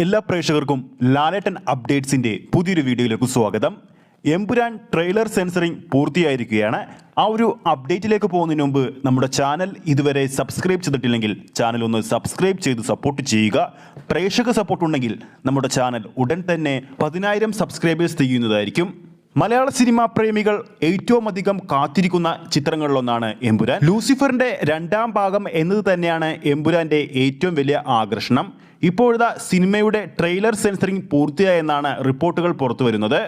എല്ലാ പ്രേക്ഷകർക്കും ലാലേട്ടൻ അപ്ഡേറ്റ്സിന്റെ പുതിയൊരു വീഡിയോയിലേക്ക് സ്വാഗതം. എമ്പുരാൻ ട്രെയിലർ സെൻസറിംഗ് പൂർത്തിയായിരിക്കുകയാണ്. ആ ഒരു അപ്ഡേറ്റിലേക്ക് പോകുന്നതിന് മുമ്പ് നമ്മുടെ ചാനൽ ഇതുവരെ സബ്സ്ക്രൈബ് ചെയ്തിട്ടില്ലെങ്കിൽ ചാനൽ ഒന്ന് സബ്സ്ക്രൈബ് ചെയ്ത് സപ്പോർട്ട് ചെയ്യുക. പ്രേക്ഷക സപ്പോർട്ട് ഉണ്ടെങ്കിൽ നമ്മുടെ ചാനൽ ഉടൻ തന്നെ 10,000 സബ്സ്ക്രൈബേഴ്സ് തികയുന്നതായിരിക്കും. മലയാള സിനിമാ പ്രേമികൾ ഏറ്റവും അധികം കാത്തിരിക്കുന്ന ചിത്രങ്ങളിലൊന്നാണ് എമ്പുരാൻ. ലൂസിഫറിന്റെ 2ാം ഭാഗം എന്നത് തന്നെയാണ് എമ്പുരാന്റെ ഏറ്റവും വലിയ ആകർഷണം. ഇപ്പോഴത്തെ സിനിമയുടെ ട്രെയിലർ സെൻസറിംഗ് പൂർത്തിയായെന്നാണ് റിപ്പോർട്ടുകൾ പുറത്തു വരുന്നത്.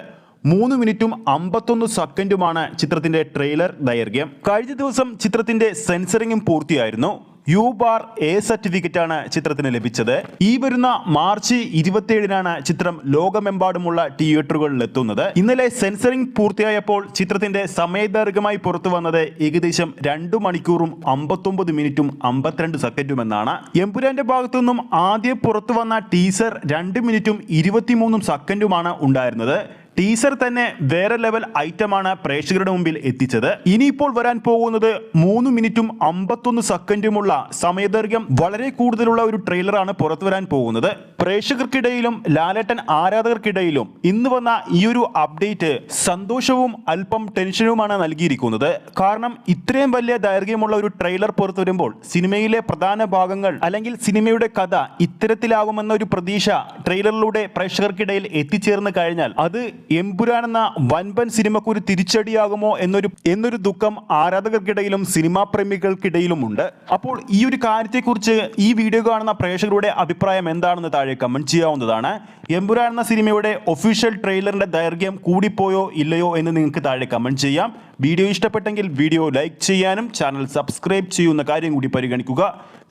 3 മിനിറ്റും 51 സെക്കൻഡുമാണ് ചിത്രത്തിന്റെ ട്രെയിലർ ദൈർഘ്യം. കഴിഞ്ഞ ദിവസം ചിത്രത്തിന്റെ സെൻസറിംഗും പൂർത്തിയായിരുന്നു. U/A സർട്ടിഫിക്കറ്റാണ് ചിത്രത്തിന് ലഭിച്ചത്. ഈ വരുന്ന മാർച്ച് 27-നാണ് ചിത്രം ലോകമെമ്പാടുമുള്ള തിയേറ്ററുകളിൽ എത്തുന്നത്. ഇന്നലെ സെൻസറിംഗ് പൂർത്തിയായപ്പോൾ ചിത്രത്തിന്റെ സമയദൈർഘ്യമായി പുറത്തു വന്നത് ഏകദേശം 2 മണിക്കൂറും 59 മിനിറ്റും 52 സെക്കൻഡും എന്നാണ്. എമ്പുരാന്റെ ഭാഗത്തുനിന്നും ആദ്യം പുറത്തു വന്ന ടീസർ 2 മിനിറ്റും 23 സെക്കൻഡുമാണ് ഉണ്ടായിരുന്നത്. ടീസർ തന്നെ വേറെ ലെവൽ ഐറ്റമാണ് പ്രേക്ഷകരുടെ മുമ്പിൽ എത്തിച്ചത്. ഇനിയിപ്പോൾ വരാൻ പോകുന്നത് 3 മിനിറ്റും 51 സെക്കൻഡുമുള്ള സമയദൈർഘ്യം വളരെ കൂടുതലുള്ള ഒരു ട്രെയിലറാണ് പുറത്തു വരാൻ പോകുന്നത്. പ്രേക്ഷകർക്കിടയിലും ലാലേട്ടൻ ആരാധകർക്കിടയിലും ഇന്ന് വന്ന ഈ ഒരു അപ്ഡേറ്റ് സന്തോഷവും അല്പം ടെൻഷനുമാണ് നൽകിയിരിക്കുന്നത്. കാരണം ഇത്രയും വലിയ ദൈർഘ്യമുള്ള ഒരു ട്രെയിലർ പുറത്തു വരുമ്പോൾ സിനിമയിലെ പ്രധാന ഭാഗങ്ങൾ അല്ലെങ്കിൽ സിനിമയുടെ കഥ ഇത്തരത്തിലാകുമെന്ന ഒരു പ്രതീക്ഷ ട്രെയിലറിലൂടെ പ്രേക്ഷകർക്കിടയിൽ എത്തിച്ചേർന്ന് കഴിഞ്ഞാൽ അത് എമ്പുരാൻ എന്ന വൻപൻ സിനിമക്ക് ഒരു തിരിച്ചടിയാകുമോ എന്നൊരു ദുഃഖം ആരാധകർക്കിടയിലും സിനിമാ പ്രേമികൾക്കിടയിലും ഉണ്ട്. അപ്പോൾ ഈ ഒരു കാര്യത്തെക്കുറിച്ച് ഈ വീഡിയോ കാണുന്ന പ്രേക്ഷകരുടെ അഭിപ്രായം എന്താണെന്ന് താഴെ കമന്റ് ചെയ്യാവുന്നതാണ്. എമ്പുരാൻ എന്ന സിനിമയുടെ ഒഫീഷ്യൽ ട്രെയിലറിന്റെ ദൈർഘ്യം കൂടിപ്പോയോ ഇല്ലയോ എന്ന് നിങ്ങൾക്ക് താഴെ കമന്റ് ചെയ്യാം. വീഡിയോ ഇഷ്ടപ്പെട്ടെങ്കിൽ വീഡിയോ ലൈക്ക് ചെയ്യാനും ചാനൽ സബ്സ്ക്രൈബ് ചെയ്യുന്ന കാര്യം കൂടി പരിഗണിക്കുക.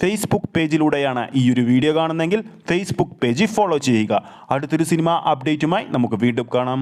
ഫേസ്ബുക്ക് പേജിലൂടെയാണ് ഈ ഒരു വീഡിയോ കാണുന്നതെങ്കിൽ ഫേസ്ബുക്ക് പേജ് ഫോളോ ചെയ്യുക. അടുത്തൊരു സിനിമ അപ്ഡേറ്റുമായി നമുക്ക് വീണ്ടും കാണാം.